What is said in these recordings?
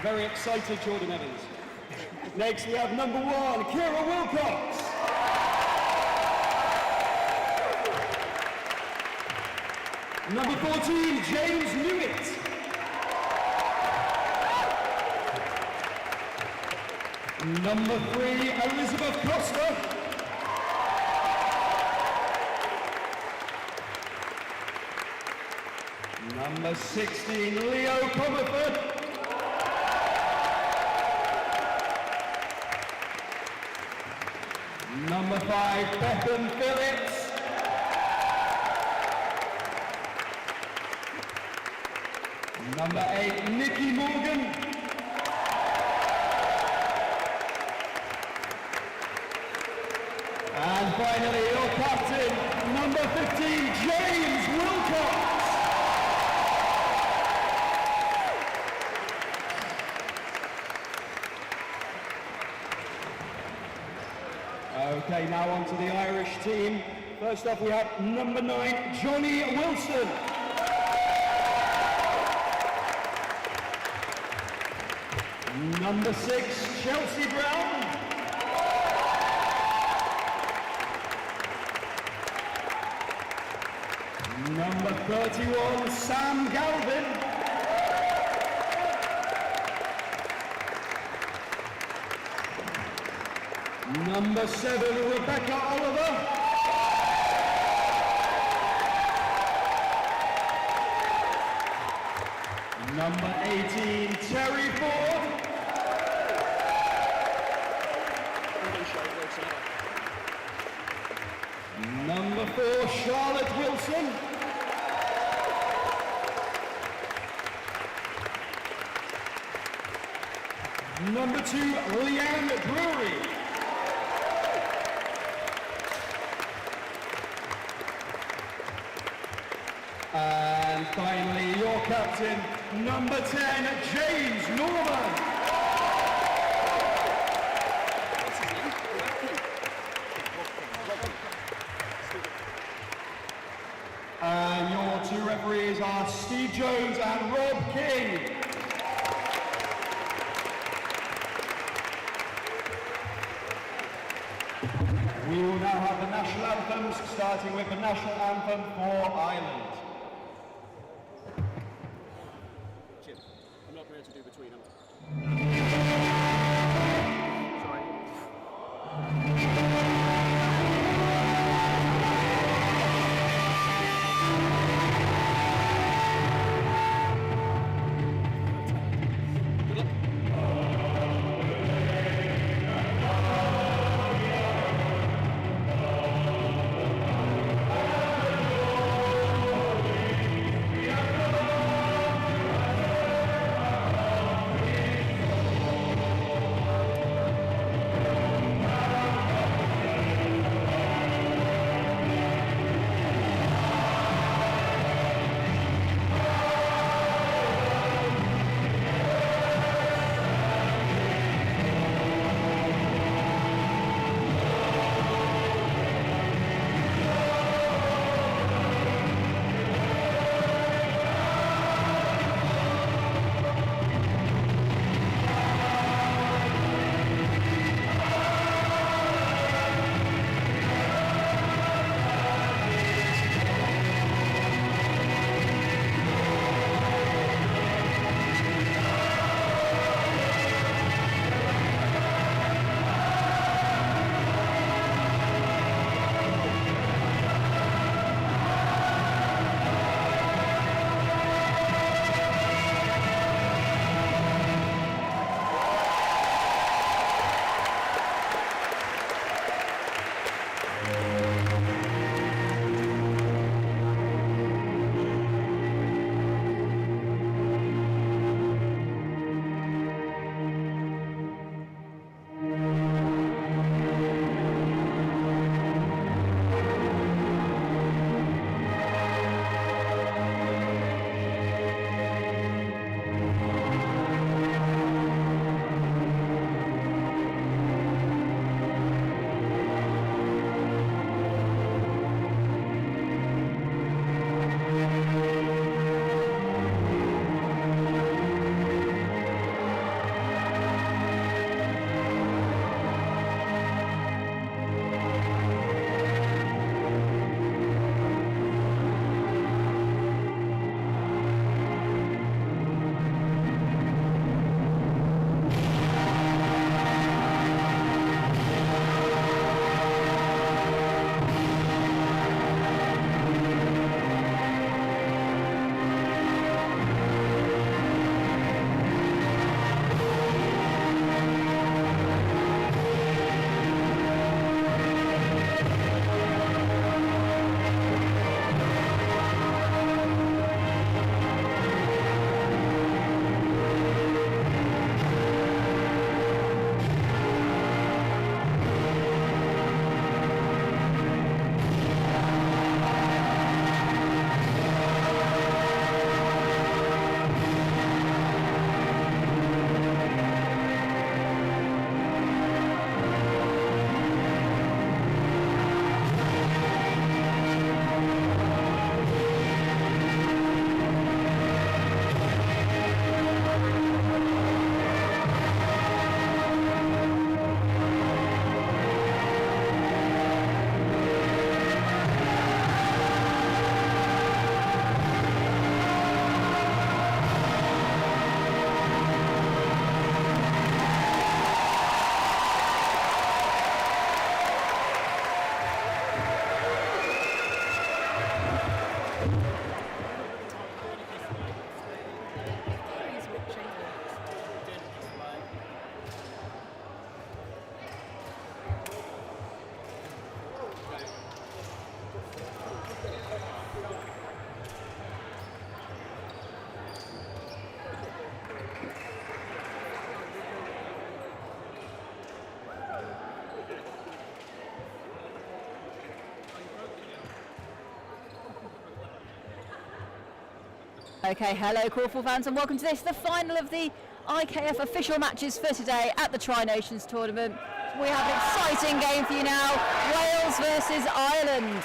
very excited Jordan Evans. Next we have number 1, Kira Wilcox. Number 14, James Newitt. Number 3, Elizabeth Costa. Number 16, Leo Comerford. Number 5, Bethan Phillips. Number 8, Nikki Morgan. And finally, your captain, number 15, James Wilcox. Okay, now on to the Irish team. First up, we have number 9, Johnny Wilson. Number 6, Chelsea Brown. Number 31, Sam Galvin. Number 7, Rebecca Oliver. Number 18, Terry Ford. Number 4, Charlotte Wilson. Number 2, Leanne Drury. And finally, your captain, number 10, James Norman. And your 2 referees are Steve Jones and Rob King. We will now have the national anthems, starting with the national anthem for Ireland. Jim, I'm not prepared to do between them. Okay, hello Korfball fans and welcome to this, the final of the IKF official matches for today at the TriNations tournament. We have an exciting game for you now, Wales versus Ireland.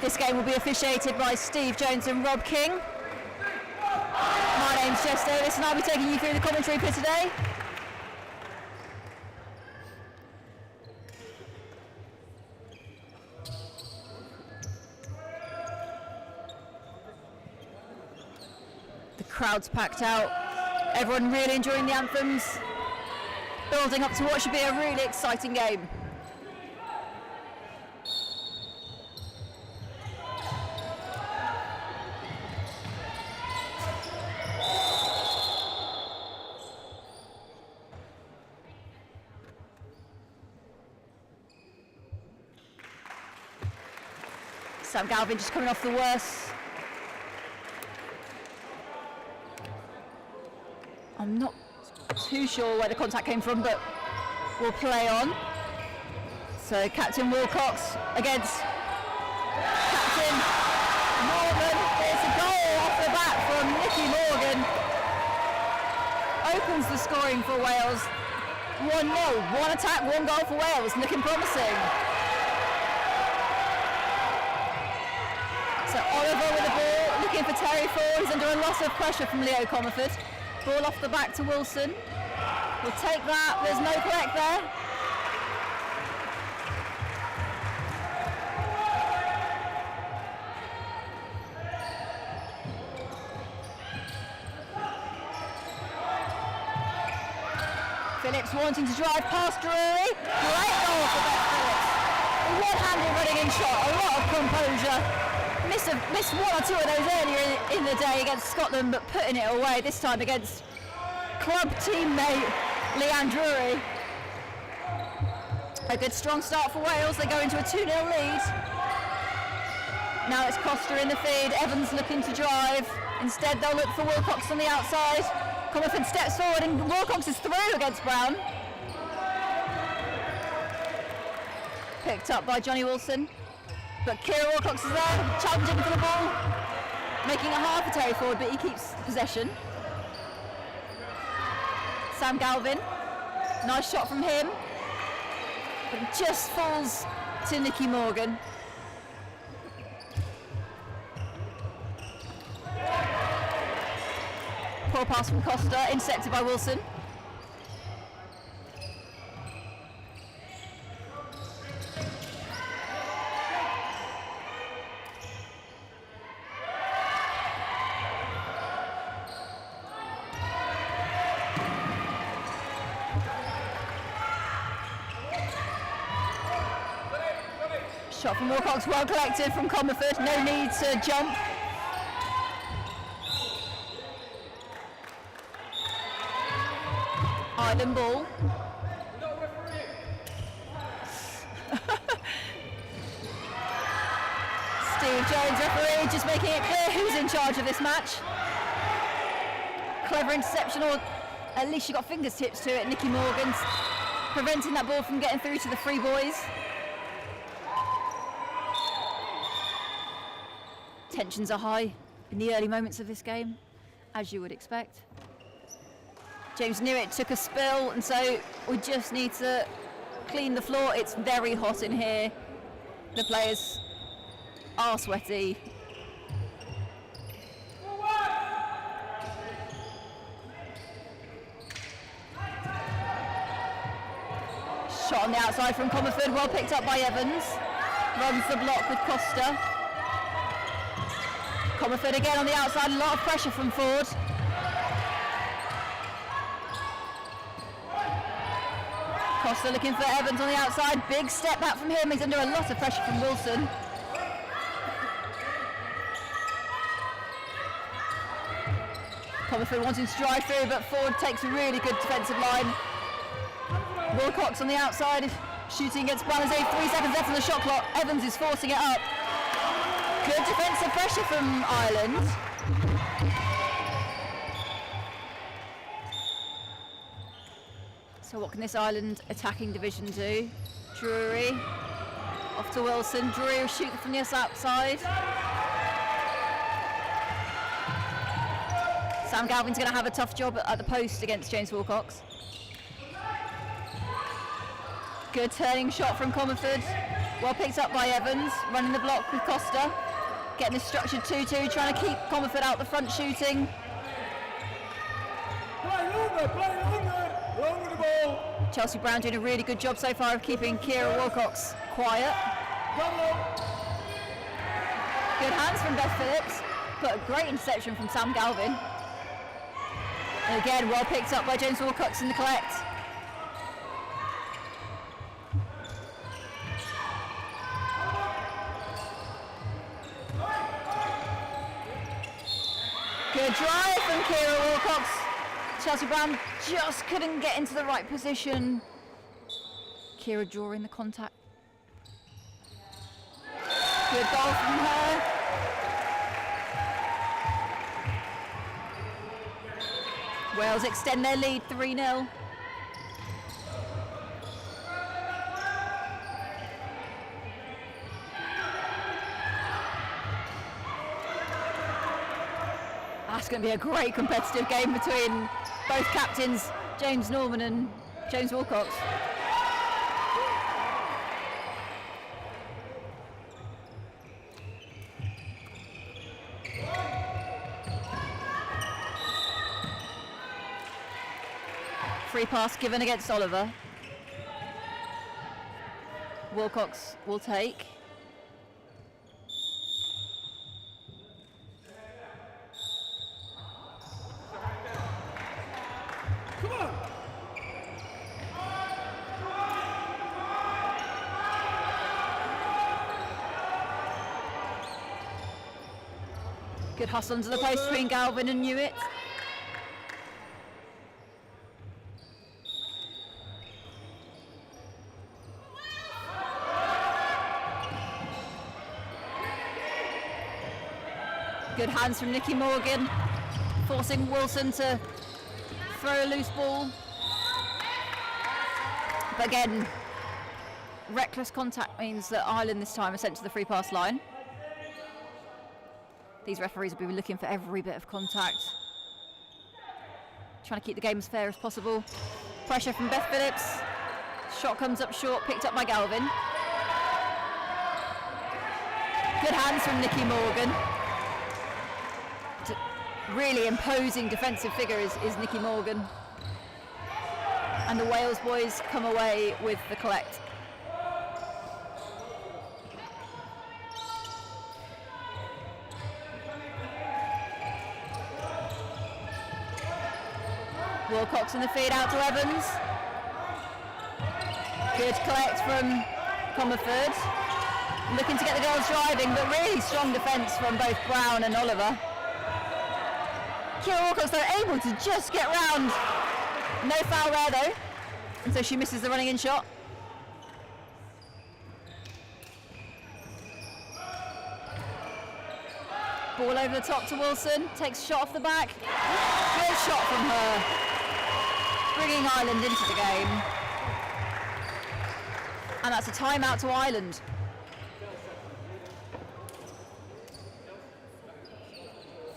This game will be officiated by Steve Jones and Rob King. My name's Jess Davies and I'll be taking you through the commentary for today. The crowd's packed out, everyone really enjoying the anthems, building up to what should be a really exciting game. Sam Galvin just coming off the worst. I'm not too sure where the contact came from, but we'll play on. So Captain Wilcox against Captain Morgan. It's a goal off the bat from Nicky Morgan. Opens the scoring for Wales. 1-0, one attack, one goal for Wales, looking promising. So Oliver with the ball, looking for Terry Ford. He's under a lot of pressure from Leo Comerford. Ball off the back to Wilson. We'll take that, there's no correct there. Phillips wanting to drive past Drury. Great goal for Beth Phillips. A one-handed running in shot, a lot of composure. Missed one or two of those earlier in the day against Scotland, but putting it away this time against club teammate Leanne Drury. A good strong start for Wales, they go into a 2-0 lead. Now it's Costa in the feed, Evans looking to drive. Instead they'll look for Wilcox on the outside. Comerford steps forward and Wilcox is through against Brown. Picked up by Johnny Wilson. But Kira Wilcox is there, challenging for the ball, making it hard for Terry Ford, but he keeps possession. Sam Galvin, nice shot from him, but it just falls to Nicky Morgan. Poor pass from Costa, intercepted by Wilson. Shot from Wilcox, well collected from Comerford, no need to jump. Ireland ball. Steve Jones, referee, just making it clear who's in charge of this match. Clever interception, or at least she got fingertips to it, Nicky Morgan's, preventing that ball from getting through to the free boys. Tensions are high in the early moments of this game, as you would expect. James Newitt took a spill, and so we just need to clean the floor. It's very hot in here. The players are sweaty. Shot on the outside from Comerford, well picked up by Evans. Runs the block with Costa. Comerford again on the outside, a lot of pressure from Ford. Costa looking for Evans on the outside, big step back from him, he's under a lot of pressure from Wilson. Comerford wanting to drive through, but Ford takes a really good defensive line. Wilcox on the outside, shooting against Banazay, 3 seconds left on the shot clock. Evans is forcing it up. Good defensive pressure from Ireland. So what can this Ireland attacking division do? Drury, off to Wilson. Drury will shoot from the outside. Sam Galvin's going to have a tough job at the post against James Wilcox. Good turning shot from Comerford. Well picked up by Evans, running the block with Costa. Getting this structured 2-2, trying to keep Comerford out the front shooting. Play longer the ball. Chelsea Brown doing a really good job so far of keeping Kira Wilcox quiet. Good hands from Beth Phillips, but a great interception from Sam Galvin. And again, well picked up by James Wilcox in the collect. Good drive from Kira Wilcox. Chelsea Brown just couldn't get into the right position. Kira drawing the contact. Good goal from her. Wales extend their lead 3-0. That's going to be a great competitive game between both captains, James Norman and James Wilcox. Free pass given against Oliver. Wilcox will take. Good hustle into the post between Galvin and Newitt. Good hands from Nikki Morgan, forcing Wilson to throw a loose ball. But again, reckless contact means that Ireland this time are sent to the free pass line. These referees will be looking for every bit of contact, trying to keep the game as fair as possible. Pressure from Beth Phillips. Shot comes up short, picked up by Galvin. Good hands from Nikki Morgan. Really imposing defensive figure is Nikki Morgan. And the Wales boys come away with the collect. Wilcox in the feed out to Evans. Good collect from Comerford. Looking to get the girls driving, but really strong defence from both Brown and Oliver. Kira Wilcox, though, able to just get round. No foul there, though. And so she misses the running in shot. Ball over the top to Wilson. Takes a shot off the back. Good shot from her. Bringing Ireland into the game. And that's a timeout to Ireland.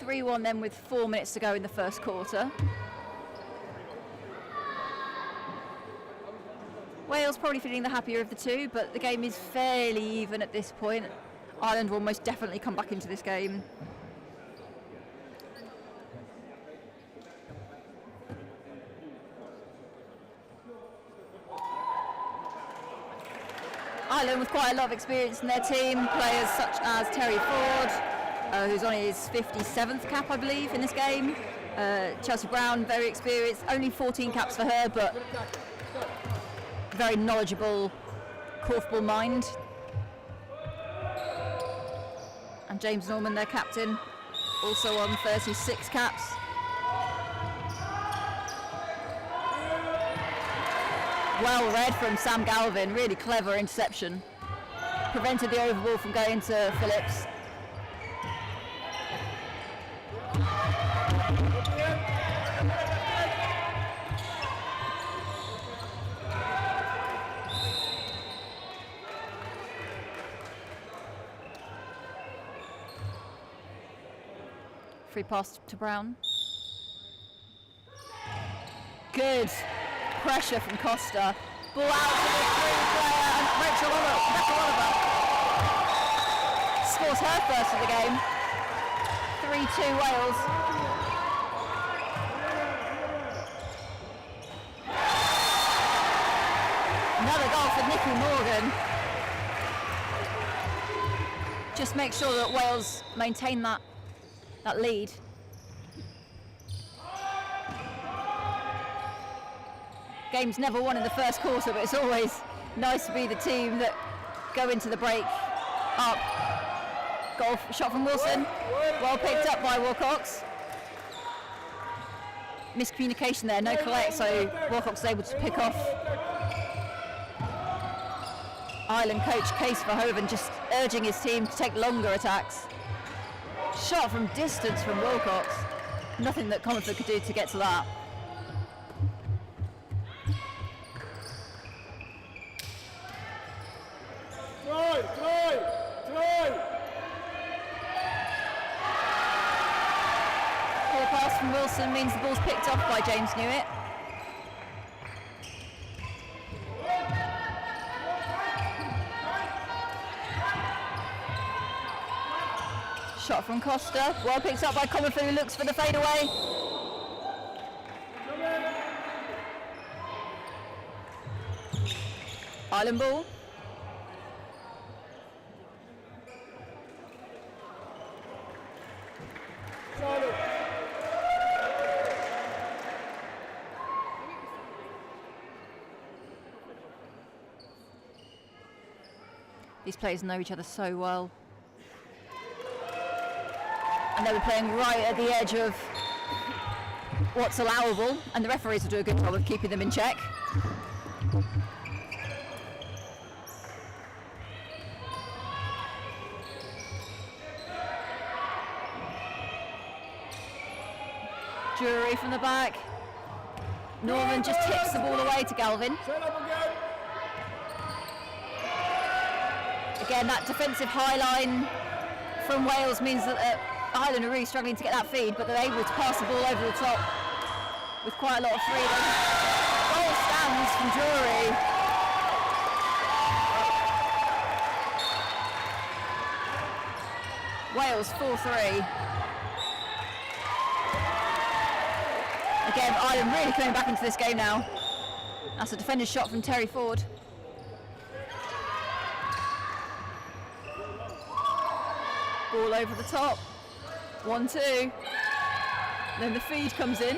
(3-1) then with 4 minutes to go in the first quarter. Wales probably feeling the happier of the two, but the game is fairly even at this point. Ireland will most definitely come back into this game. Ireland with quite a lot of experience in their team, players such as Terry Ford, who's on his 57th cap, I believe, in this game. Chelsea Brown, very experienced, only 14 caps for her, but very knowledgeable Korfball mind. And James Norman, their captain, also on 36 caps. Well read from Sam Galvin, really clever interception. Prevented the overball from going to Phillips. Free pass to Brown. Good pressure from Costa. Ball out to the three player and Rachel Oliver scores her first of the game. 3-2 Wales. Another goal for Nikki Morgan. Just make sure that Wales maintain that lead. Game's never won in the first quarter, but it's always nice to be the team that go into the break up. Goal shot from Wilson, well picked up by Wilcox. Miscommunication there, no collect, so Wilcox is able to pick off. Ireland coach Case Verhoeven just urging his team to take longer attacks. Shot from distance from Wilcox. Nothing that Comerford could do to get to that. Poor pass from Wilson means the ball's picked off by James Newitt. Shot from Costa, well picked up by Comerford, who looks for the fadeaway. Ireland ball. These players know each other so well. And they were playing right at the edge of what's allowable, and the referees will do a good job of keeping them in check. Drury from the back. Norman just tips the ball away to Galvin. Again, that defensive high line from Wales means that Ireland are really struggling to get that feed, but they're able to pass the ball over the top with quite a lot of freedom. Goal stands from Drury. Wales 4-3. Again, Ireland really coming back into this game now. That's a defender's shot from Terry Ford. Ball over the top. 1-2. Then the feed comes in.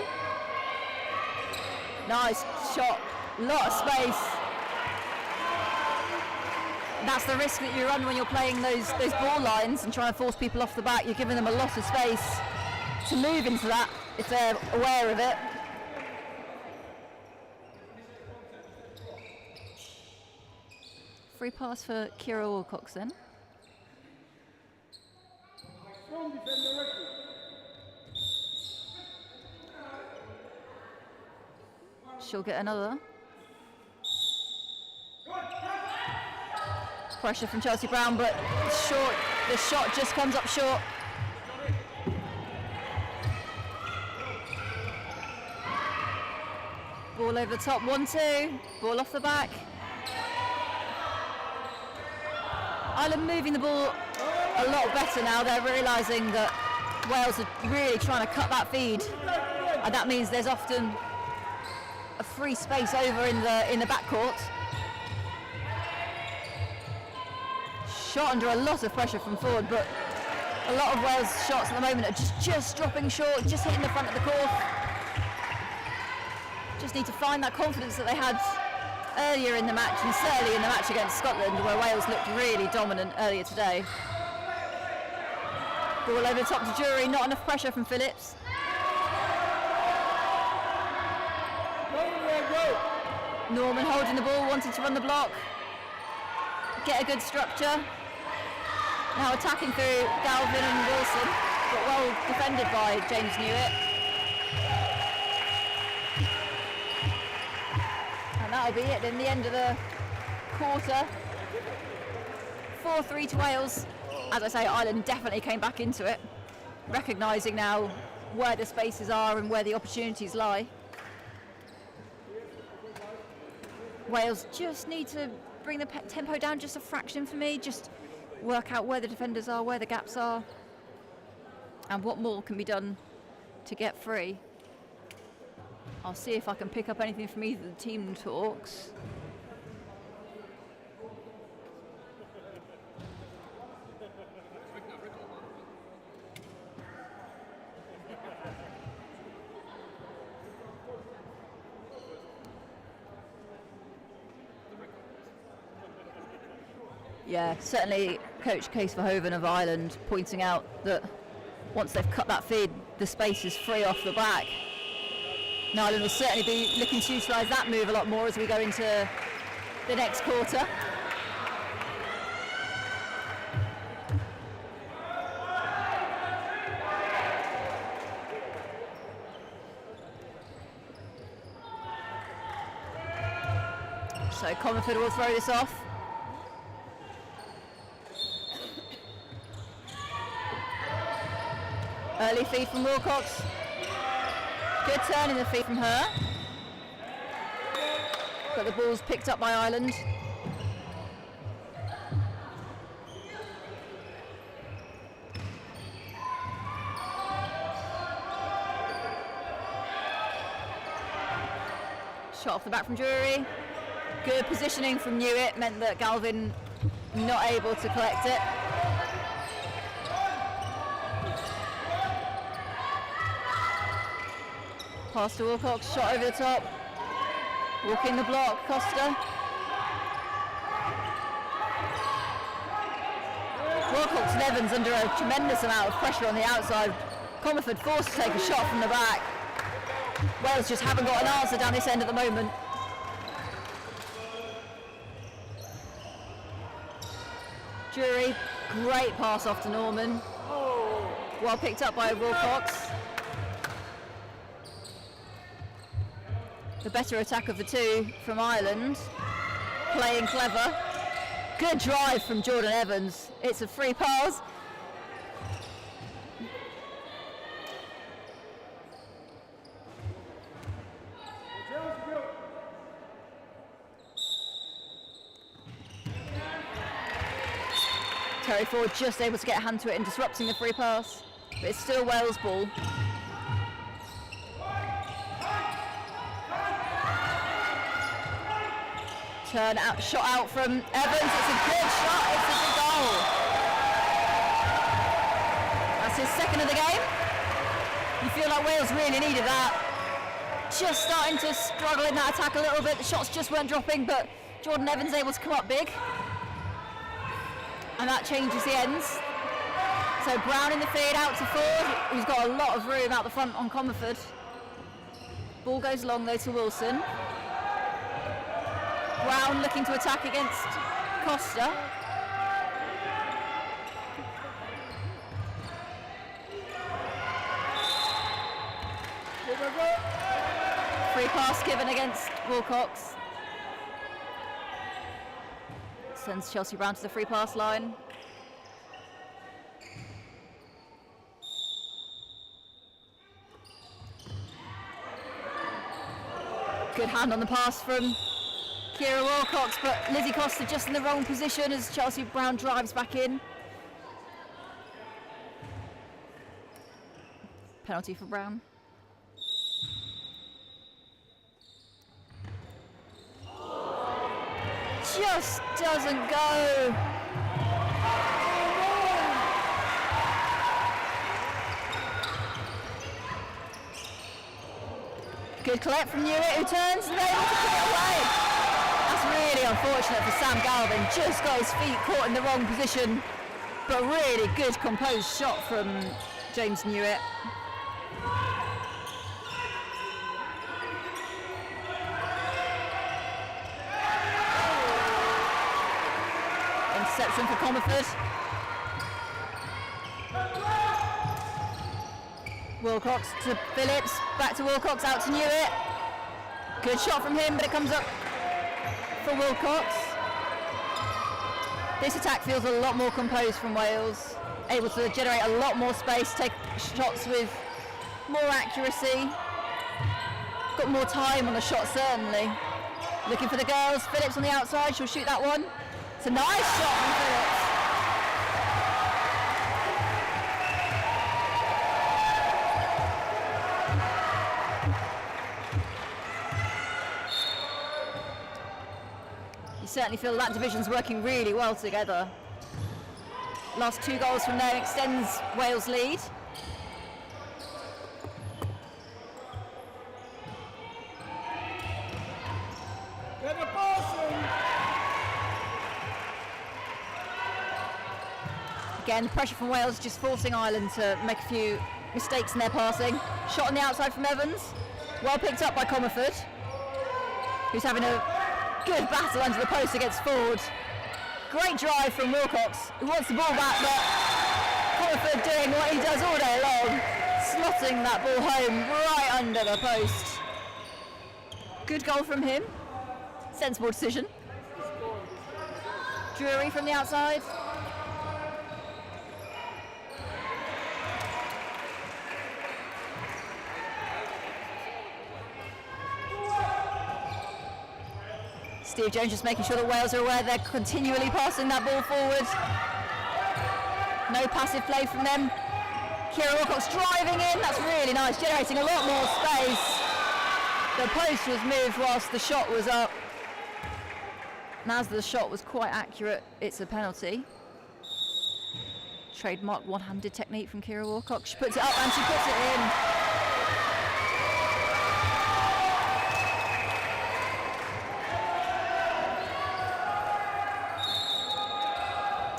Nice shot. Lot of space. That's the risk that you run when you're playing those ball lines and trying to force people off the back. You're giving them a lot of space to move into that if they're aware of it. Free pass for Kira Wilcox then. She'll get another. Pressure from Chelsea Brown, but short. The shot just comes up short. Ball over the top, 1-2. Ball off the back. Ireland moving the ball a lot better now. They're realising that Wales are really trying to cut that feed, and that means there's often a free space over in the backcourt. Shot under a lot of pressure from Ford, but a lot of Wales' shots at the moment are just dropping short, just hitting the front of the court. Just need to find that confidence that they had earlier in the match, and certainly in the match against Scotland, where Wales looked really dominant earlier today. Ball over the top to Drury, not enough pressure from Phillips. Norman holding the ball, wanting to run the block, get a good structure. Now attacking through Galvin and Wilson, but well defended by James Newitt. And that'll be it in the end of the quarter. 4-3 to Wales. As I say, Ireland definitely came back into it, recognising now where the spaces are and where the opportunities lie. Wales just need to bring the tempo down just a fraction for me, just work out where the defenders are, where the gaps are, and what more can be done to get free. I'll see if I can pick up anything from either the team talks. Yeah, certainly Coach Case Verhoeven of Ireland pointing out that once they've cut that feed, the space is free off the back. And Ireland will certainly be looking to utilise that move a lot more as we go into the next quarter. So Comerford will throw this off. Early feed from Wilcox. Good turn in the feed from her. But the ball's picked up by Ireland. Shot off the back from Drury. Good positioning from Newitt meant that Galvin not able to collect it. Pass to Wilcox, shot over the top. Walking the block, Costa. Wilcox and Evans under a tremendous amount of pressure on the outside. Comerford forced to take a shot from the back. Wales just haven't got an answer down this end at the moment. Drury, great pass off to Norman. Well picked up by Wilcox. The better attack of the two from Ireland. Playing clever. Good drive from Jordan Evans. It's a free pass. Terry Ford just able to get a hand to it and disrupting the free pass. But it's still Wales' ball. Turn out, shot out from Evans. It's a good shot. It's a good goal. That's his second of the game. You feel like Wales really needed that. Just starting to struggle in that attack a little bit. The shots just weren't dropping, but Jordan Evans able to come up big. And that changes the ends. So Brown in the feed out to Ford, who's got a lot of room out the front on Comerford. Ball goes long though to Wilson. Brown looking to attack against Costa. Free pass given against Wilcox. Sends Chelsea Brown to the free pass line. Good hand on the pass from Kira Wilcox, but Lizzie Costa just in the wrong position as Chelsea Brown drives back in. Penalty for Brown. Just doesn't go. Good collect from Newitt, who turns and able to put it away. That's really unfortunate for Sam Galvin. Just got his feet caught in the wrong position, but really good composed shot from James Newitt. Interception for Comerford. Wilcox to Phillips, back to Wilcox, out to Newitt. Good shot from him, but it comes up for Wilcox. This attack feels a lot more composed from Wales, able to generate a lot more space, take shots with more accuracy. Got more time on the shot certainly. Looking for the girls. Phillips on the outside. She'll shoot that one. It's a nice shot from Phillips. You certainly feel that division's working really well together. Last 2 goals from there extends Wales' lead. Again, the pressure from Wales just forcing Ireland to make a few mistakes in their passing. Shot on the outside from Evans. Well picked up by Comerford, who's having a good battle under the post against Ford. Great drive from Wilcox, who wants the ball back, but Comerford doing what he does all day long, slotting that ball home right under the post. Good goal from him. Sensible decision. Drury from the outside. Steve Jones just making sure that Wales are aware they're continually passing that ball forward. No passive play from them. Kira Wilcox driving in, that's really nice, generating a lot more space. The post was moved whilst the shot was up. And as the shot was quite accurate, it's a penalty. Trademark one-handed technique from Kira Wilcox. She puts it up and she puts it in.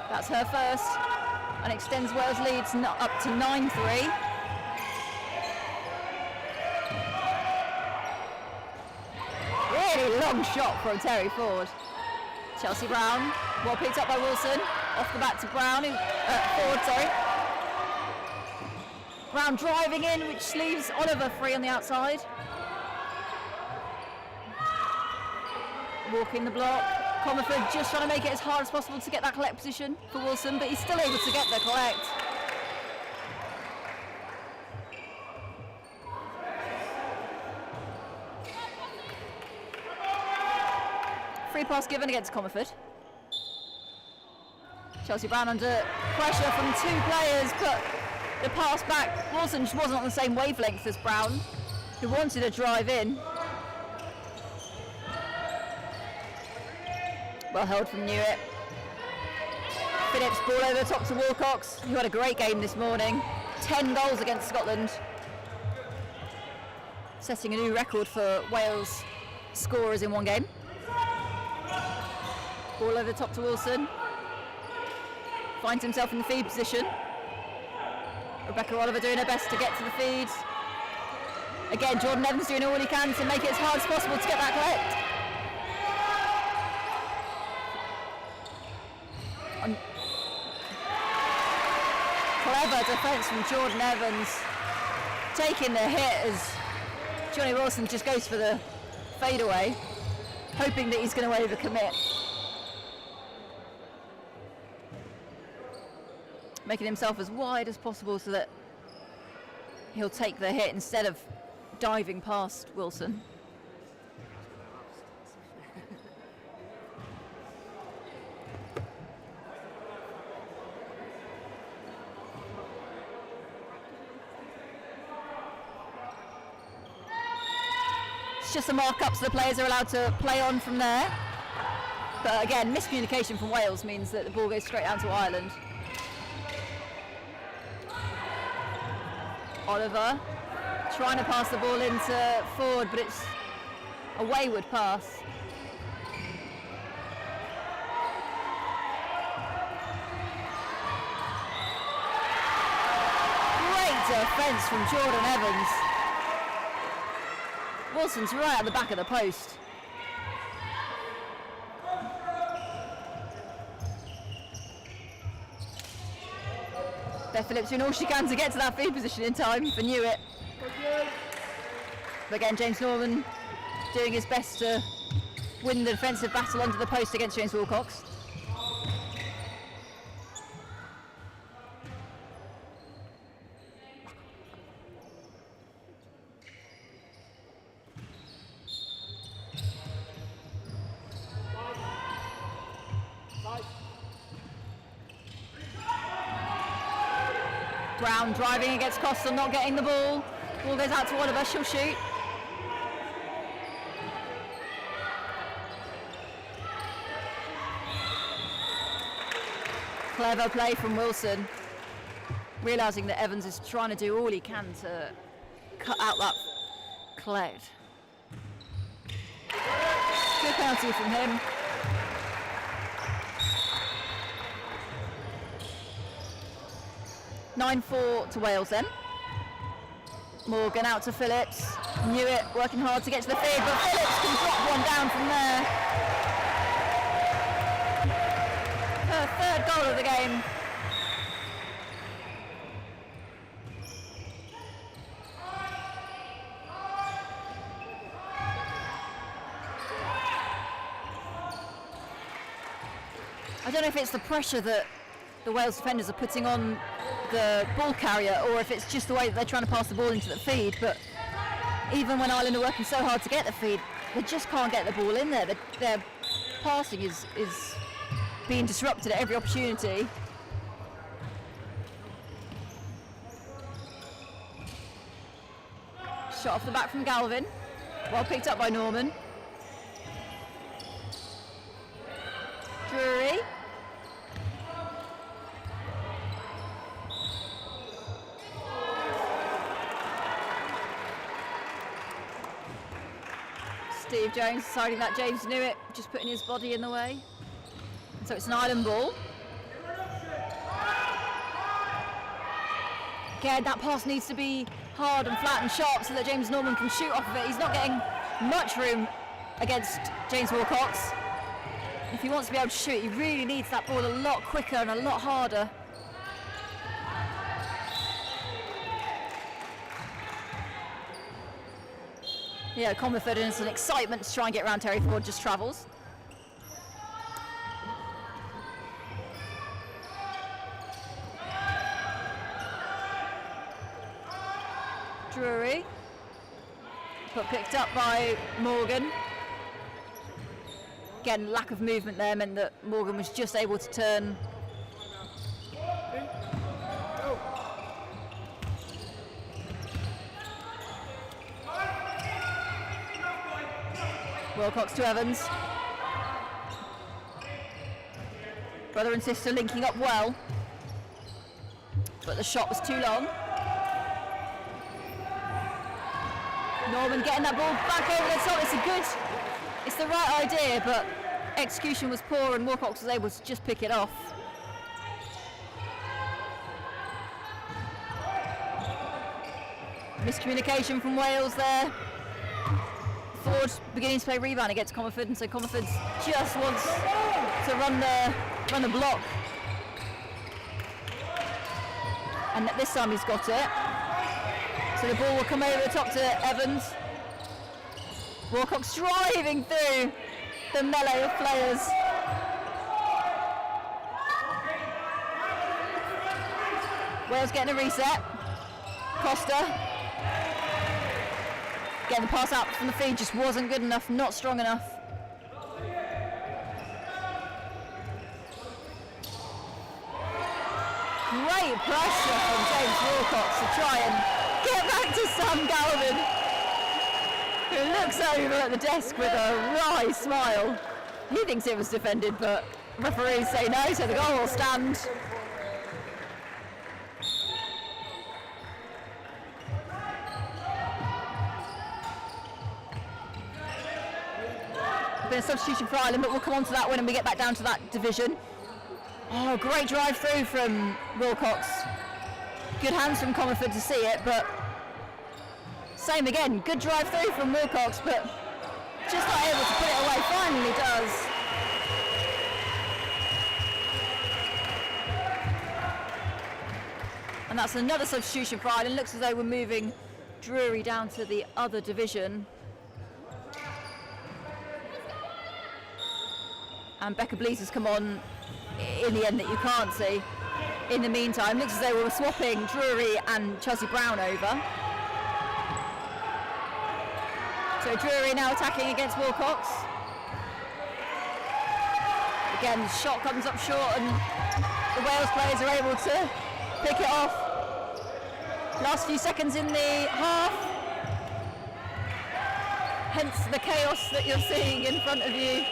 That's her first, and extends Wales' leads up to 9-3. Really long shot from Terry Ford. Chelsea Brown, well picked up by Wilson. Off the back to Brown, Ford, sorry. Brown driving in, which leaves Oliver free on the outside. Walking the block. Comerford just trying to make it as hard as possible to get that collect position for Wilson, but he's still able to get the collect. Free pass given against Comerford. Chelsea Brown under pressure from 2 players, but the pass back, Wilson just wasn't on the same wavelength as Brown, who wanted to drive in. Well held from Newitt. Phillips ball over the top to Wilcox, who had a great game this morning. 10 goals against Scotland. Setting a new record for Wales scorers in one game. Ball over the top to Wilson. Finds himself in the feed position. Rebecca Oliver doing her best to get to the feed. Again, Jordan Evans doing all he can to make it as hard as possible to get that collect. Clever defence from Jordan Evans, taking the hit as Johnny Wilson just goes for the fadeaway, hoping that he's going to overcommit. Making himself as wide as possible so that he'll take the hit instead of diving past Wilson. It's just a mark-up so the players are allowed to play on from there. But again, miscommunication from Wales means that the ball goes straight down to Ireland. Oliver trying to pass the ball into Ford, but it's a wayward pass. Great defence from Jordan Evans. Wilson's right at the back of the post. Beth Phillips doing all she can to get to that feed position in time for Newitt. But again, James Norman doing his best to win the defensive battle under the post against James Wilcox. Brown driving against Costa, not getting the ball. Ball goes out to one of us, she'll shoot. Clever play from Wilson, realising that Evans is trying to do all he can to cut out that collect. Good penalty from him. (9-4) to Wales then. Morgan out to Phillips. Knew it, working hard to get to the feed, but Phillips can drop one down from there. Her third goal of the game. I don't know if it's the pressure that the Wales defenders are putting on the ball carrier, or if it's just the way that they're trying to pass the ball into the feed, but even when Ireland are working so hard to get the feed, they just can't get the ball in there. Their passing is being disrupted at every opportunity. Shot off the back from Galvin, well picked up by Norman. Drury. Steve Jones deciding that James knew it, just putting his body in the way. So it's an Ireland ball. Again, that pass needs to be hard and flat and sharp so that James Norman can shoot off of it. He's not getting much room against James Wilcox. If he wants to be able to shoot, he really needs that ball a lot quicker and a lot harder. Yeah, confidence and excitement to try and get around Terry Ford just travels. Drury, but picked up by Morgan. Again, lack of movement there meant that Morgan was just able to turn. Wilcox to Evans. Brother and sister linking up well, but the shot was too long. Norman getting that ball back over the top. It's the right idea, but execution was poor and Wilcox was able to just pick it off. Miscommunication from Wales there. Ford beginning to play rebound against Comerford, and so Comerford just wants to run the block. And this time he's got it. So the ball will come over the top to Evans. Wilcox driving through the melee of players. Wales getting a reset. Costa. Getting the pass out from the feed just wasn't good enough, not strong enough. Great pressure from James Wilcox to try and get back to Sam Galvin, who looks over at the desk with a wry smile. He thinks it was defended, but referees say no, so the goal will stand. Been a substitution for Ireland, but we'll come on to that when we get back down to that division. Oh, great drive through from Wilcox. Good hands from Comerford to see it, but same again. Good drive through from Wilcox, but just not able to put it away. Finally does. And that's another substitution for Ireland. Looks as though we're moving Drury down to the other division. And Becca Blease has come on in the end that you can't see. In the meantime, looks as though we were swapping Drury and Chelsea Brown over. So Drury now attacking against Wilcox. Again, the shot comes up short and the Wales players are able to pick it off. Last few seconds in the half. Hence the chaos that you're seeing in front of you.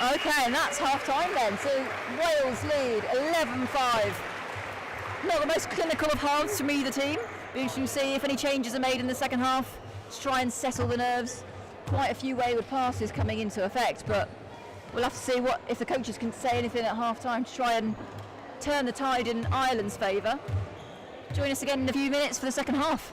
Okay, and that's half time then. So Wales lead 11-5. Not the most clinical of halves from either team. Be interesting to see if any changes are made in the second half to try and settle the nerves. Quite a few wayward passes coming into effect, but we'll have to see if the coaches can say anything at half time to try and turn the tide in Ireland's favour. Join us again in a few minutes for the second half.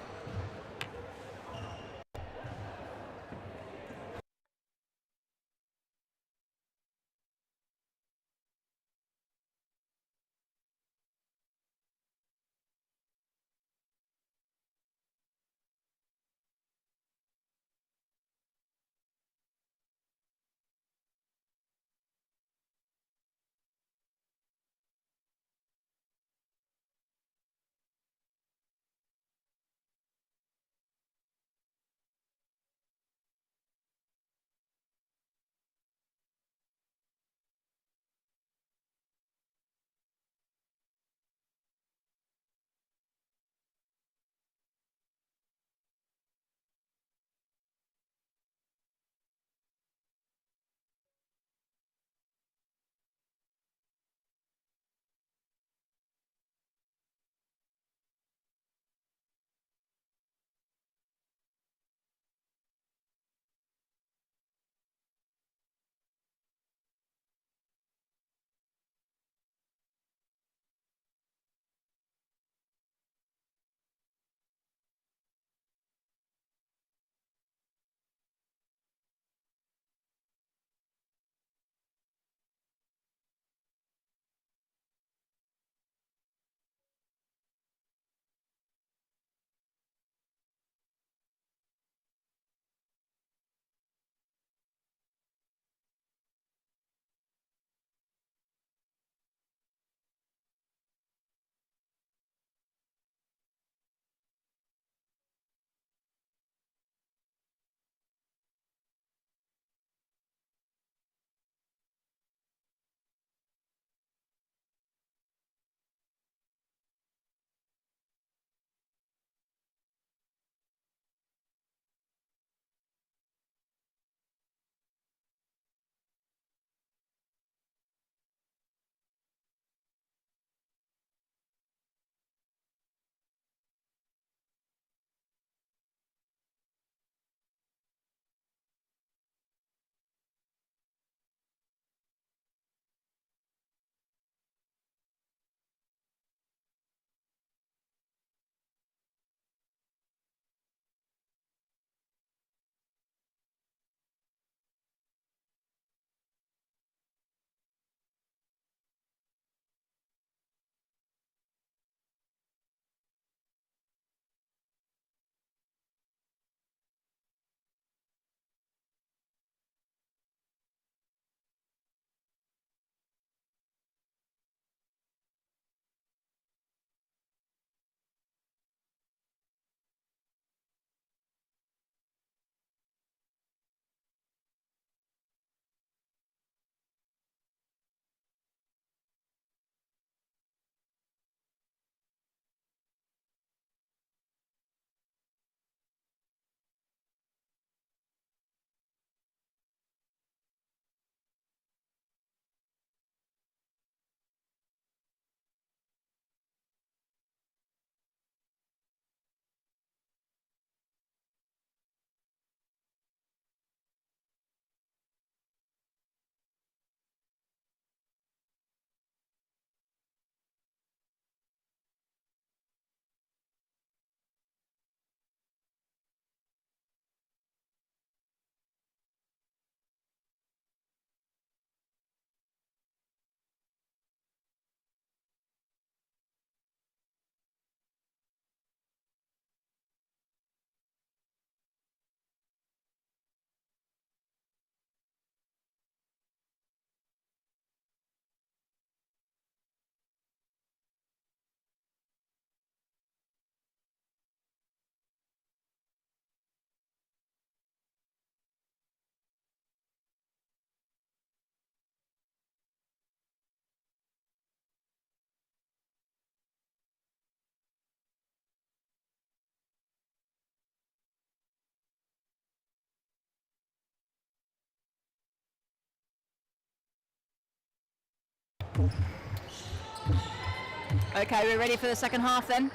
Okay, we're ready for the second half then.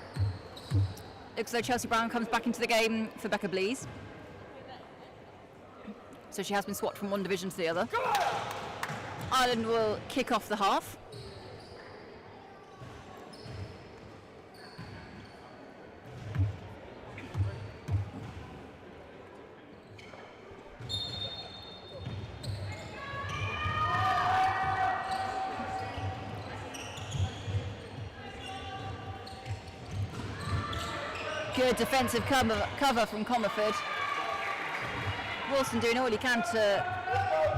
Looks like Chelsea Brown comes back into the game for Becca Blees. So she has been swapped from one division to the other. Ireland will kick off the half. Good defensive cover from Comerford. Wilson doing all he can to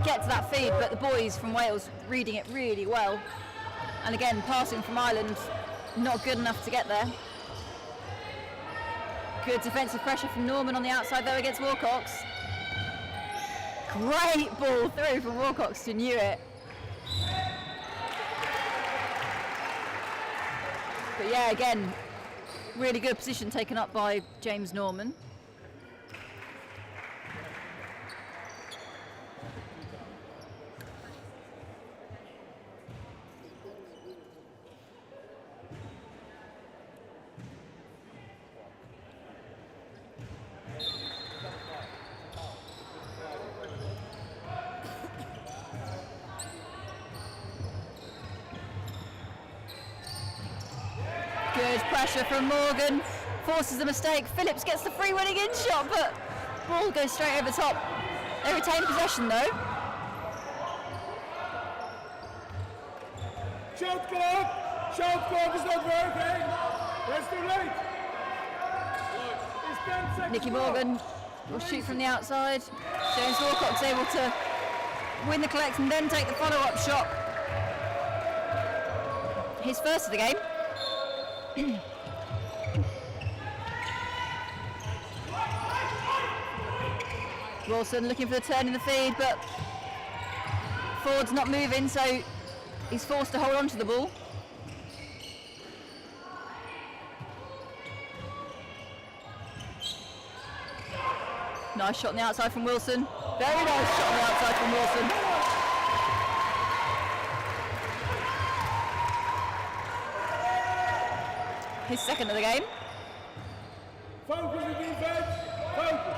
get to that feed, but the boys from Wales reading it really well. And again, passing from Ireland, not good enough to get there. Good defensive pressure from Norman on the outside though against Wilcox. Great ball through from Wilcox to Newitt. But yeah, again, really good position taken up by James Norman. Good pressure from Morgan, forces the mistake. Phillips gets the free winning in shot, but ball goes straight over the top. They retain possession though. Shot clock is not working. That's too late. It's 10 seconds. Nicky Morgan will shoot from the outside. James Wilcox able to win the collect and then take the follow-up shot. His first of the game. Wilson looking for the turn in the feed, but Ford's not moving, so he's forced to hold on to the ball. Nice shot on the outside from Wilson. Very nice shot on the outside from Wilson. His second of the game. Focus the defense. Focus.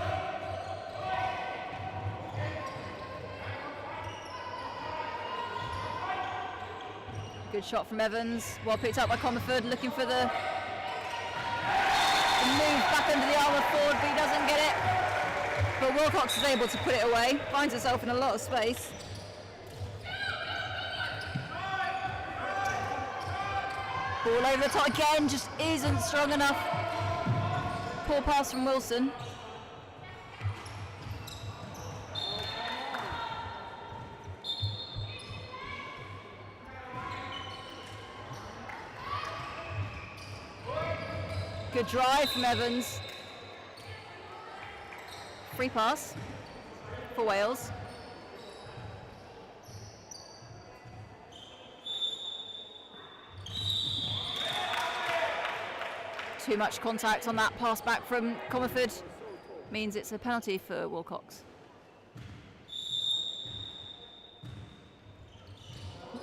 Good shot from Evans. Well picked up by Comerford, looking for the move back under the arm of Ford, but he doesn't get it. But Wilcox is able to put it away. Finds herself in a lot of space. Ball over the top again, just isn't strong enough. Poor pass from Wilson. Good drive from Evans. Free pass for Wales. Too much contact on that pass back from Comerford means it's a penalty for Wilcox.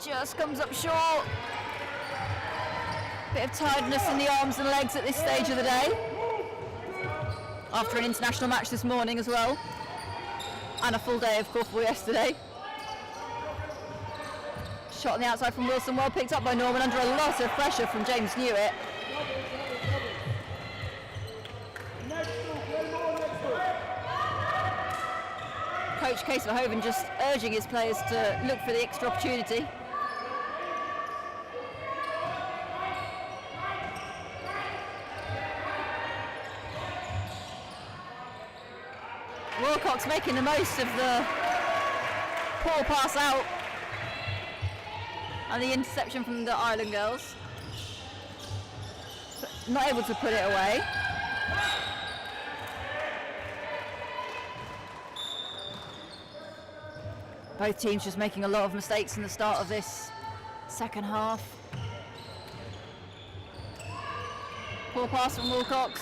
Just comes up short. Bit of tiredness in the arms and legs at this stage of the day. After an international match this morning as well. And a full day of Korfball yesterday. Shot on the outside from Wilson, well picked up by Norman under a lot of pressure from James Newitt. Coach Case Verhoeven just urging his players to look for the extra opportunity. Wilcox making the most of the poor pass out and the interception from the Ireland girls. But not able to put it away. Both teams just making a lot of mistakes in the start of this second half. Poor pass from Wilcox.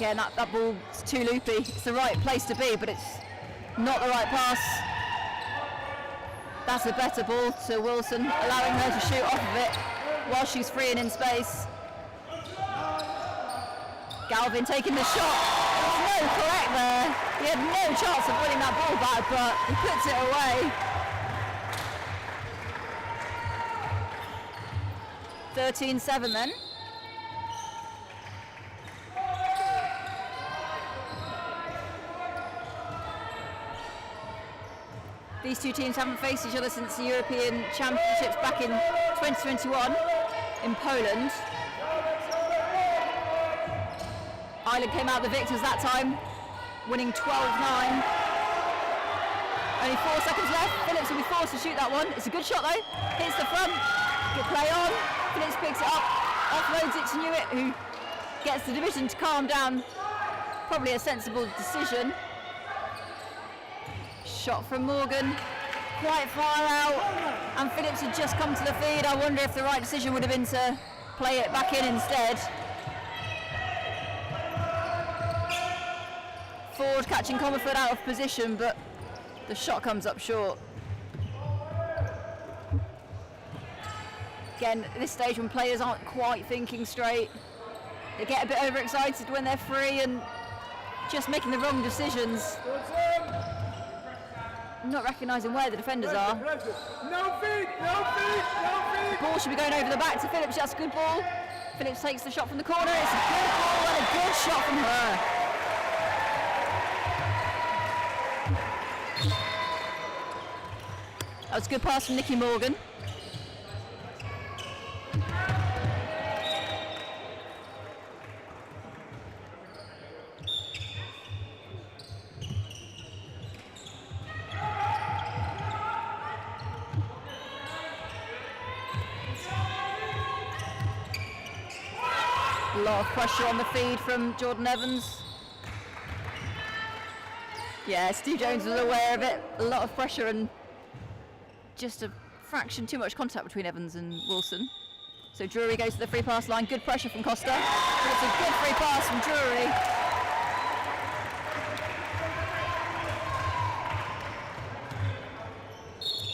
Again, that ball's too loopy. It's the right place to be, but it's not the right pass. That's a better ball to Wilson, allowing her to shoot off of it while she's free and in space. Galvin taking the shot. There's no correct there. He had no chance of winning that ball back, but he puts it away. 13-7 then. These two teams haven't faced each other since the European Championships back in 2021 in Poland. Ireland came out the victors that time, winning 12-9. Only 4 seconds left. Phillips will be forced to shoot that one. It's a good shot though. Hits the front. Good play on. Phillips picks it up, offloads it to Newitt, who gets the division to calm down. Probably a sensible decision. Shot from Morgan, quite far out, and Phillips had just come to the feed. I wonder if the right decision would have been to play it back in instead. Ford catching Comerford out of position, but the shot comes up short. Again, at this stage when players aren't quite thinking straight, they get a bit overexcited when they're free and just making the wrong decisions. Not recognising where the defenders are. No feet, no feet, no feet. Ball should be going over the back to Phillips. That's a good ball. Phillips takes the shot from the corner. It's a good ball and a good shot from her. That was a good pass from Nikki Morgan. A lot of pressure on the feed from Jordan Evans. Yeah, Steve Jones was aware of it. A lot of pressure and just a fraction too much contact between Evans and Wilson. So Drury goes to the free pass line. Good pressure from Costa. And it's a good free pass from Drury.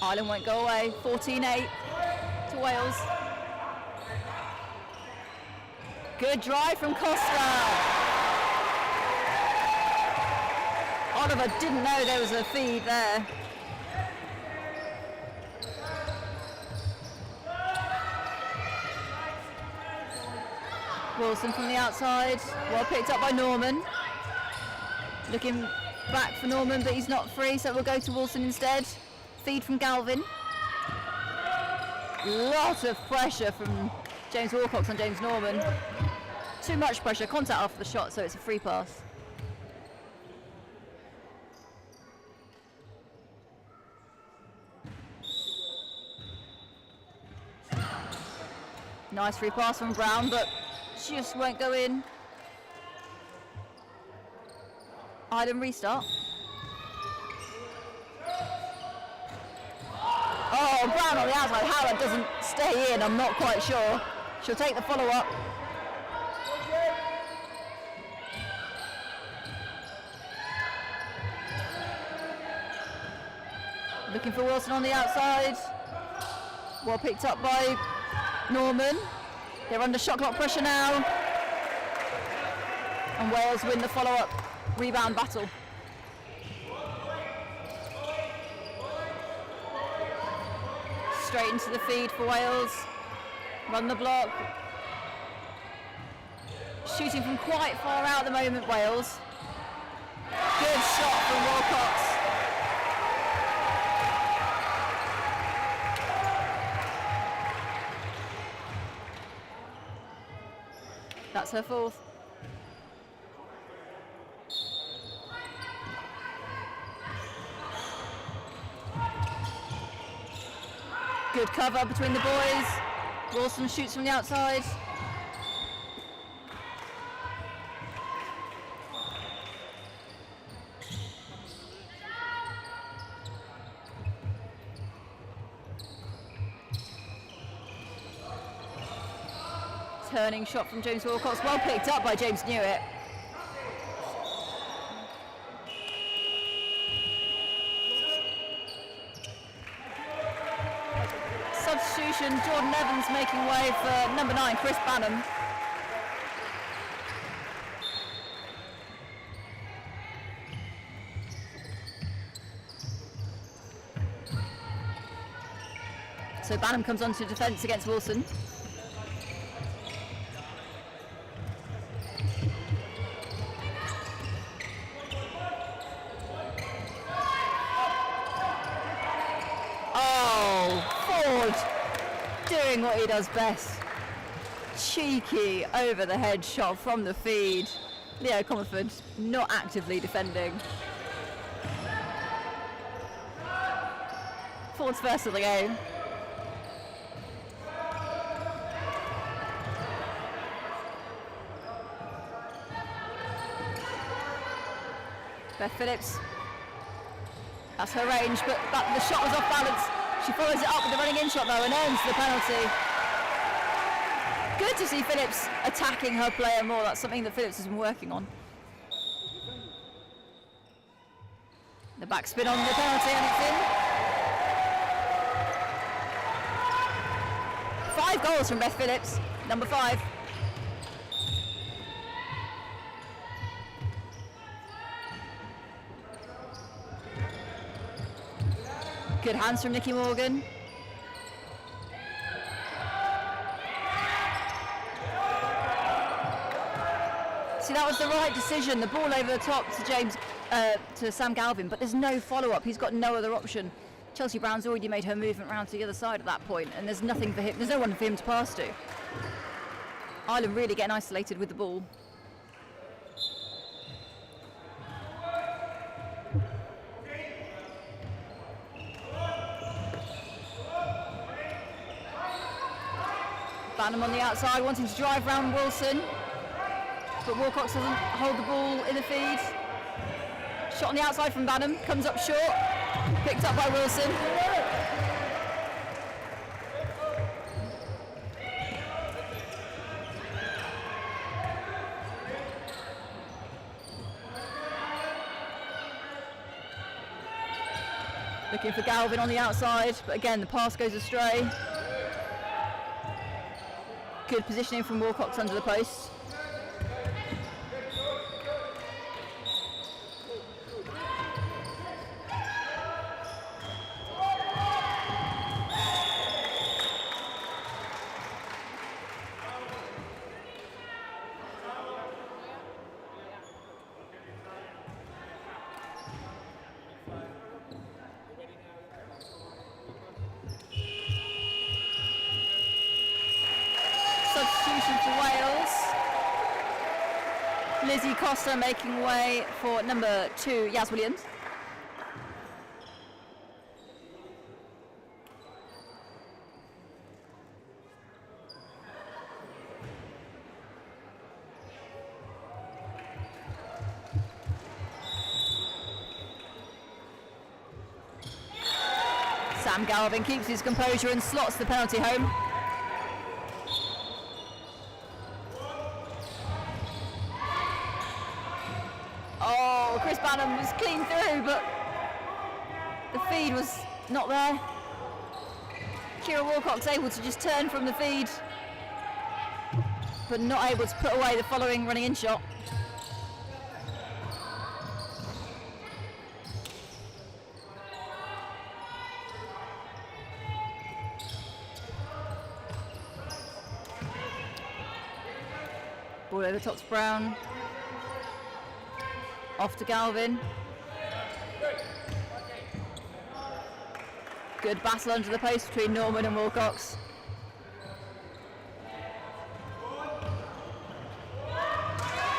Ireland won't go away. 14-8 to Wales. Good drive from Costa. Oliver didn't know there was a feed there. Wilson from the outside, well picked up by Norman. Looking back for Norman, but he's not free, so we'll go to Wilson instead. Feed from Galvin. Lot of pressure from James Wilcox on James Norman. Too much pressure, contact after the shot, so it's a free pass. Nice free pass from Brown, but just won't go in. Ireland restart. Oh, Brown on the outside. How that doesn't stay in, I'm not quite sure. She'll take the follow-up. Looking for Wilson on the outside. Well picked up by Norman. They're under shot clock pressure now. And Wales win the follow-up rebound battle. Straight into the feed for Wales. Run the block. Shooting from quite far out at the moment, Wales. Good shot from Wilcox. That's her fourth. Good cover between the boys. Wilson shoots from the outside. Turning shot from James Wilcox, well picked up by James Newitt. substitution. Jordan Evans making way for number 9, Chris Bannum. So Bannum comes onto defence against Wilson. Doing what he does best. Cheeky over the head shot from the feed. Leo Comerford not actively defending. Ford's first of the game. Beth Phillips. That's her range, but the shot was off balance. She follows it up with the running in shot though and earns the penalty. Good to see Phillips attacking her player more. That's something that Phillips has been working on. The backspin on the penalty and it's in. 5 goals from Beth Phillips, number 5. Good hands from Nikki Morgan. See, that was the right decision. The ball over the top to Sam Galvin, but there's no follow-up. He's got no other option. Chelsea Brown's already made her movement round to the other side at that point, and there's nothing for him. There's no one for him to pass to. Ireland really getting isolated with the ball. Bannum on the outside, wanting to drive round Wilson, but Wilcox doesn't hold the ball in the feed. Shot on the outside from Bannum, comes up short, picked up by Wilson. Looking for Galvin on the outside, but again the pass goes astray. Good positioning from Wilcox under the post. Lizzie Costa making way for number 2, Yaz Williams. Sam Galvin keeps his composure and slots the penalty home. Chris Bannum was clean through, but the feed was not there. Kira Wilcox able to just turn from the feed, but not able to put away the following running in shot. Ball over top to Brown. Off to Galvin. Good battle under the post between Norman and Wilcox.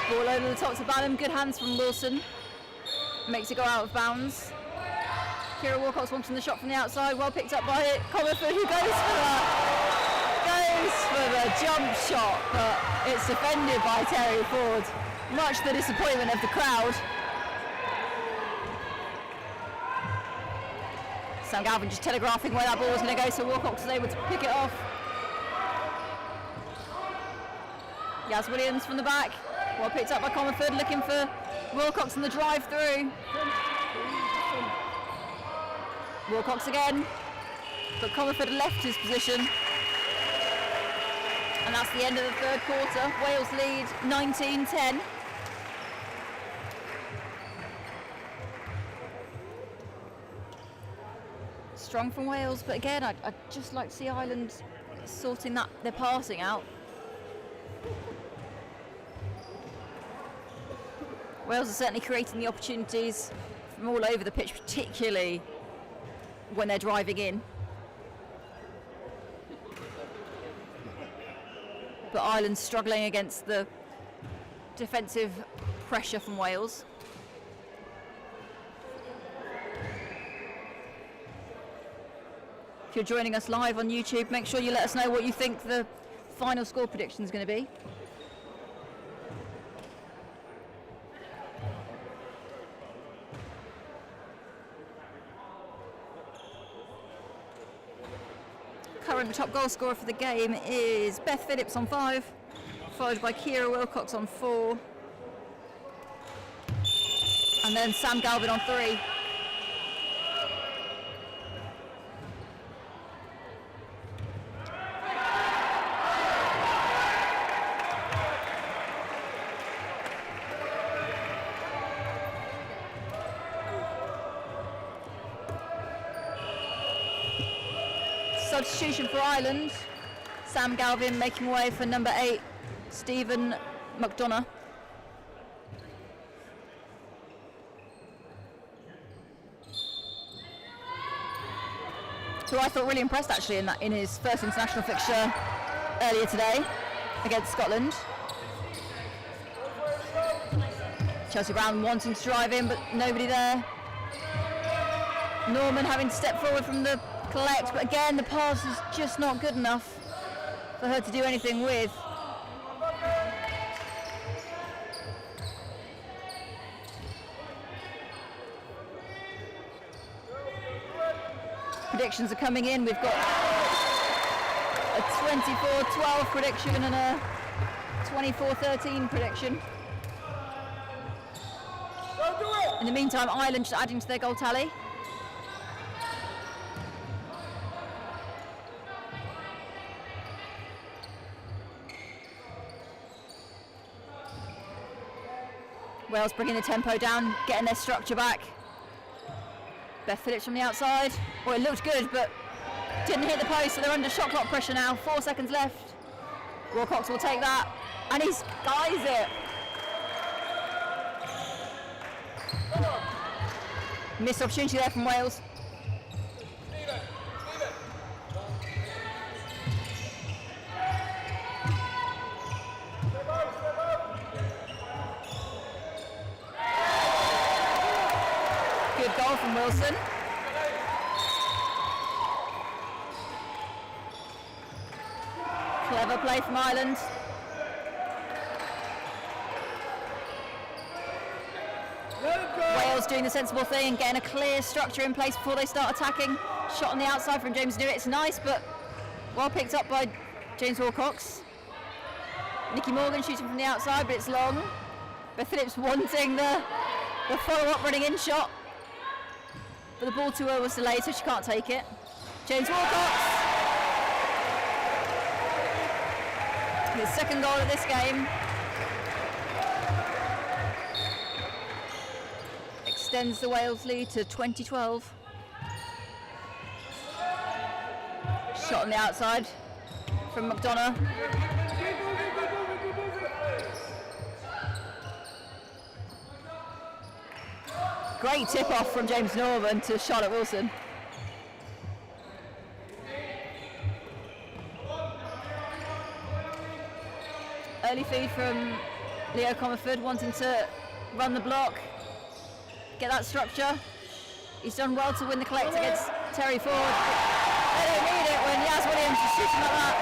Ball over the top to Bannum. Good hands from Wilson. Makes it go out of bounds. Kira Wilcox wanting the shot from the outside. Well picked up by Comerford, who goes for the jump shot, but it's defended by Terry Ford. Much to the disappointment of the crowd. Sam Galvin just telegraphing where that ball was going to go, so Wilcox is able to pick it off. Yaz Williams from the back. Well picked up by Comerford, looking for Wilcox in the drive through. Wilcox again, but Comerford left his position. And that's the end of the third quarter. Wales lead 19-10. Strong from Wales, but again, I'd just like to see Ireland sorting their passing out. Wales are certainly creating the opportunities from all over the pitch, particularly when they're driving in. But Ireland's struggling against the defensive pressure from Wales. If you're joining us live on YouTube, make sure you let us know what you think the final score prediction is going to be. Current top goal scorer for the game is Beth Phillips on 5, followed by Ciara Wilcox on 4, and then Sam Galvin on 3. Substitution for Ireland, Sam Galvin making way for number 8, Stephen McDonough. Who I thought really impressed actually in his first international fixture earlier today against Scotland. Chelsea Brown wanting to drive in, but nobody there. Norman having to step forward from the collect, but again the pass is just not good enough for her to do anything with. Predictions are coming in. We've got a 24-12 prediction and a 24-13 prediction. In the meantime, Ireland just adding to their goal tally. Wales bringing the tempo down, getting their structure back. Beth Phillips from the outside. Well, it looked good, but didn't hit the post, so they're under shot clock pressure now. 4 seconds left. Wilcox will take that, and he skies it. Missed opportunity there from Wales. Good goal from Wilson. Clever play from Ireland. Wales doing the sensible thing and getting a clear structure in place before they start attacking. Shot on the outside from James Newitt. It's nice, but well picked up by James Wilcox. Nicky Morgan shooting from the outside, but it's long. Beth Phillips wanting the follow-up running in shot. But the ball to her was delayed, so she can't take it. James Wilcox. His second goal of this game. Extends the Wales lead to 20-12. Shot on the outside from McDonough. Great tip off from James Norman to Charlotte Wilson. Early feed from Leo Comerford wanting to run the block, get that structure. He's done well to win the collect against Terry Ford. They don't need it when Yaz Williams is shooting like that.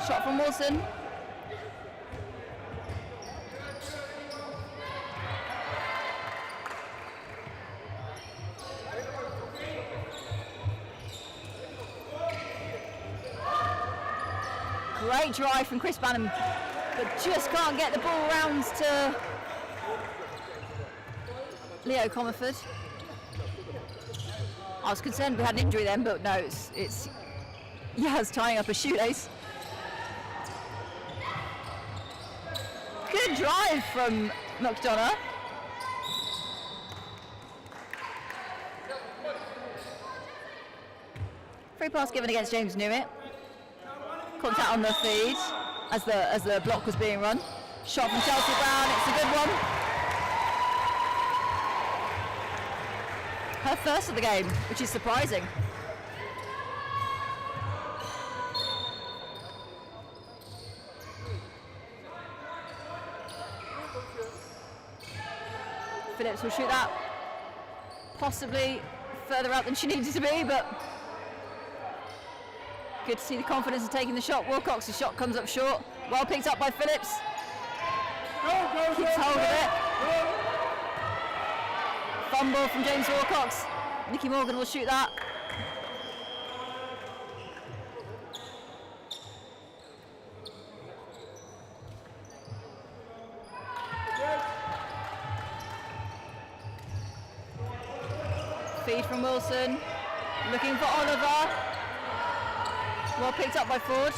Shot from Wilson. Great drive from Chris Bannon. but just can't get the ball round to Leo Comerford. I was concerned we had an injury then, but no, it's Yaz tying up a shoelace. Good drive from McDonough. Free pass given against James Newitt. Contact on the feed as the block was being run. Shot from Chelsea Brown, it's a good one. Her first of the game, which is surprising. Phillips will shoot that possibly further out than she needed to be, but good to see the confidence of taking the shot. Wilcox's shot comes up short. Well picked up by Phillips. Keeps hold of it. Fumble from James Wilcox. Nikki Morgan will shoot that. Feed from Wilson. Looking for Oliver. Well picked up by Ford.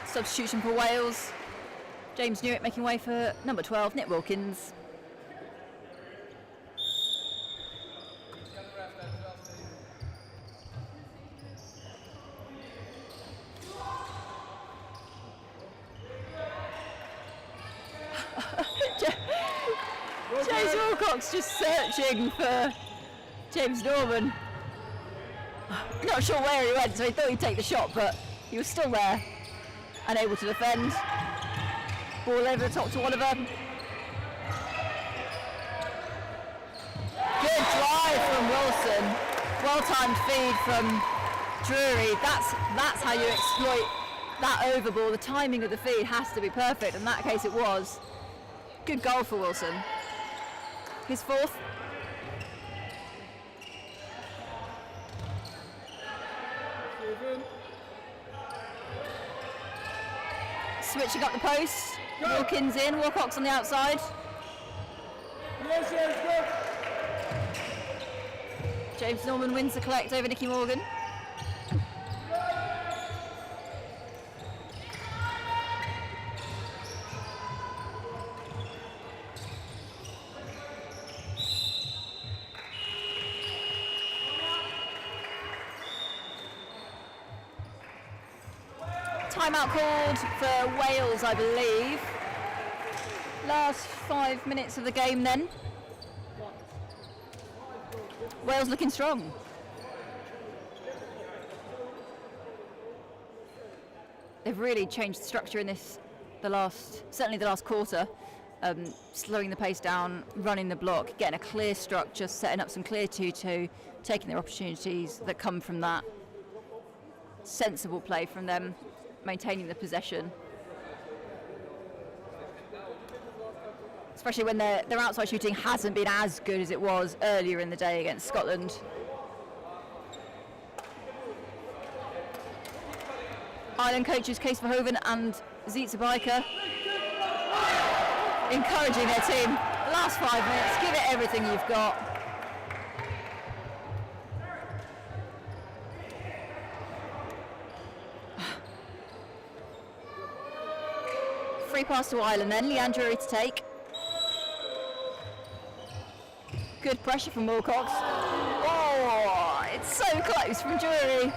Substitution for Wales. James Newitt making way for number 12, Nick Wilkins. James Wilcox just searching for James Norman. Not sure where he went, so he thought he'd take the shot, but he was still there, unable to defend. Ball over the top to Oliver. Good drive from Wilson. Well-timed feed from Drury. That's how you exploit that over ball. The timing of the feed has to be perfect. In that case, it was. Good goal for Wilson. His fourth. Switching up the post. Wilkins in, Wilcox on the outside. James Norman wins the collect over Nikki Morgan. Timeout called for Wales, I believe. Last 5 minutes of the game then. Wales looking strong. They've really changed the structure in certainly the last quarter. Slowing the pace down, running the block, getting a clear structure, setting up some clear 2-2, taking their opportunities that come from that. Sensible play from them, maintaining the possession. Especially when their outside shooting hasn't been as good as it was earlier in the day against Scotland. Ireland coaches Case Verhoeven and Zietze Biker encouraging their team. The last 5 minutes, give it everything you've got. Free pass to Ireland then, Leanne Drury to take. Good pressure from Wilcox. Oh, it's so close from Drury.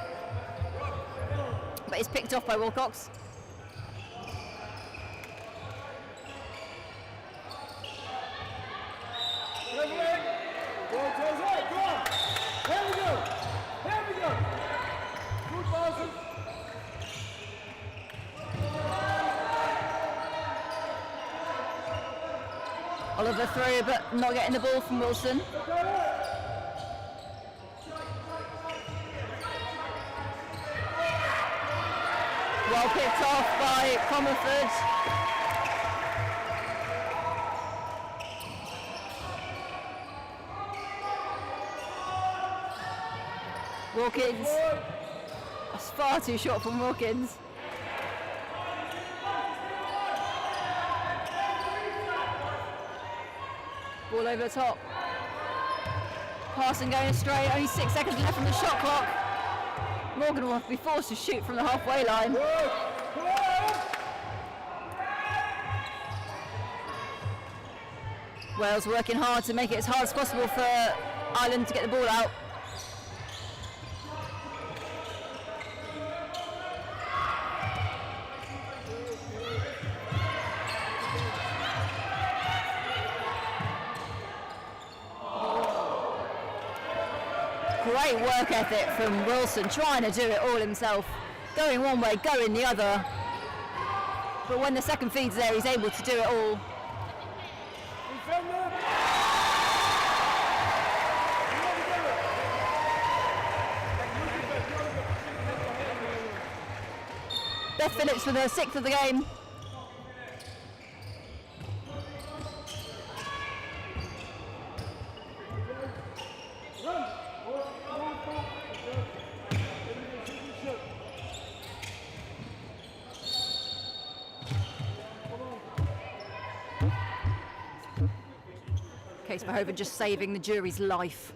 But it's picked off by Wilcox. Oliver through, but not getting the ball from Wilson. Well picked off by Comerford. Wilkins. That's far too short from Wilkins. Ball over the top. Passing going astray, only 6 seconds left on the shot clock. Morgan will have to be forced to shoot from the halfway line. Wales working hard to make it as hard as possible for Ireland to get the ball out. Great work ethic from Wilson, trying to do it all himself. Going one way, going the other. But when the second feed's there, he's able to do it all. Beth Phillips with her 6th of the game. Case Verhoeven just saving the jury's life.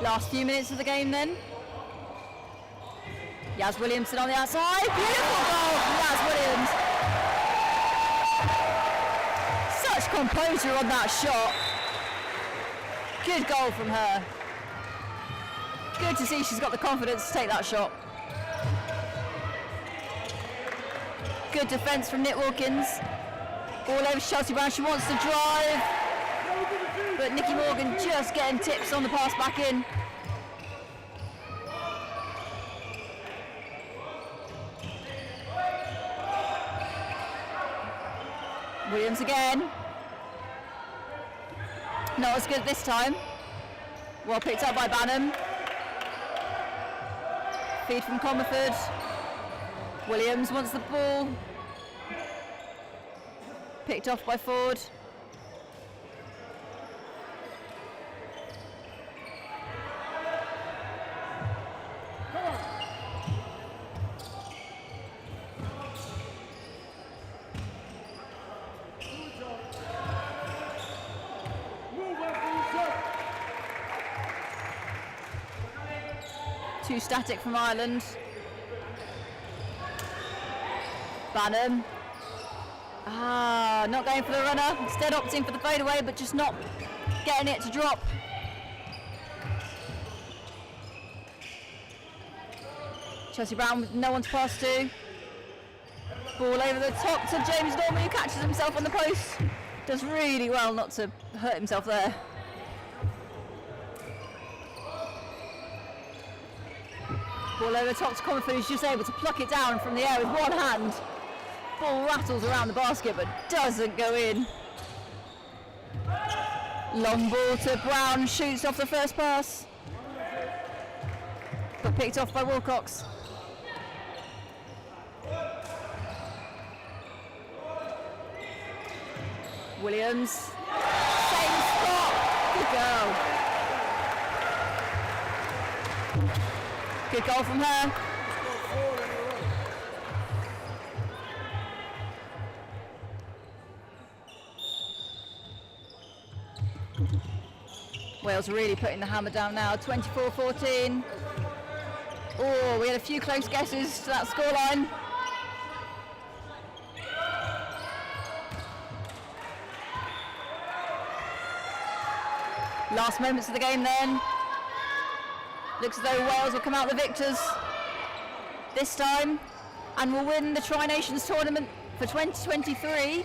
Last few minutes of the game then. Yaz Williamson on the outside. Beautiful goal from Yaz Williams. Such composure on that shot. Good goal from her. Good to see she's got the confidence to take that shot. Good defence from Nick Wilkins. Ball over to Chelsea Brown, she wants to drive. But Nikki Morgan just getting tips on the pass back in. Williams again. Not as good this time. Well picked up by Banham. Feed from Comerford. Williams wants the ball. Picked off by Ford. Too static from Ireland. Banham. Not going for the runner. Instead opting for the fadeaway, but just not getting it to drop. Chelsea Brown with no one to pass to. Ball over the top to James Norman, who catches himself on the post. Does really well not to hurt himself there. Ball over the top to Comerford, who's just able to pluck it down from the air with one hand. Ball rattles around the basket but doesn't go in. Long ball to Brown, shoots off the first pass. But picked off by Wilcox. Williams. Same spot. Good girl. Good goal from her. Wales really putting the hammer down now, 24-14. Oh, we had a few close guesses to that scoreline. Last moments of the game then. Looks as though Wales will come out the victors this time and will win the TriNations tournament for 2023.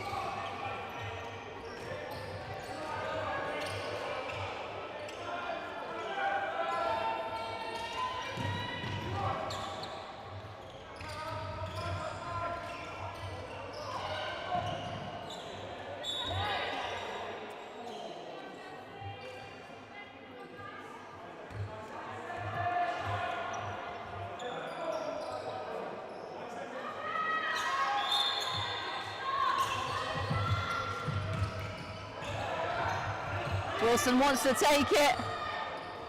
Wilson wants to take it.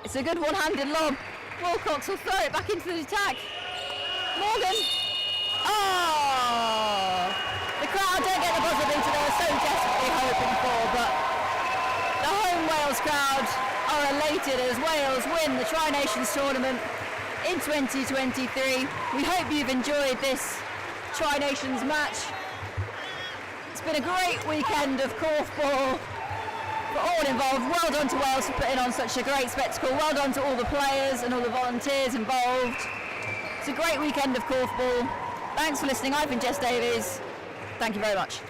It's a good one-handed lob. Wilcox will throw it back into the attack. Morgan. Oh! The crowd don't get the buzzer beater they were so desperately hoping for, but the home Wales crowd are elated as Wales win the Tri-Nations tournament in 2023. We hope you've enjoyed this Tri-Nations match. It's been a great weekend of korfball for all involved. Well done to Wales for putting on such a great spectacle. Well done to all the players and all the volunteers involved. It's a great weekend of korfball. Thanks for listening. I've been Jess Davies. Thank you very much.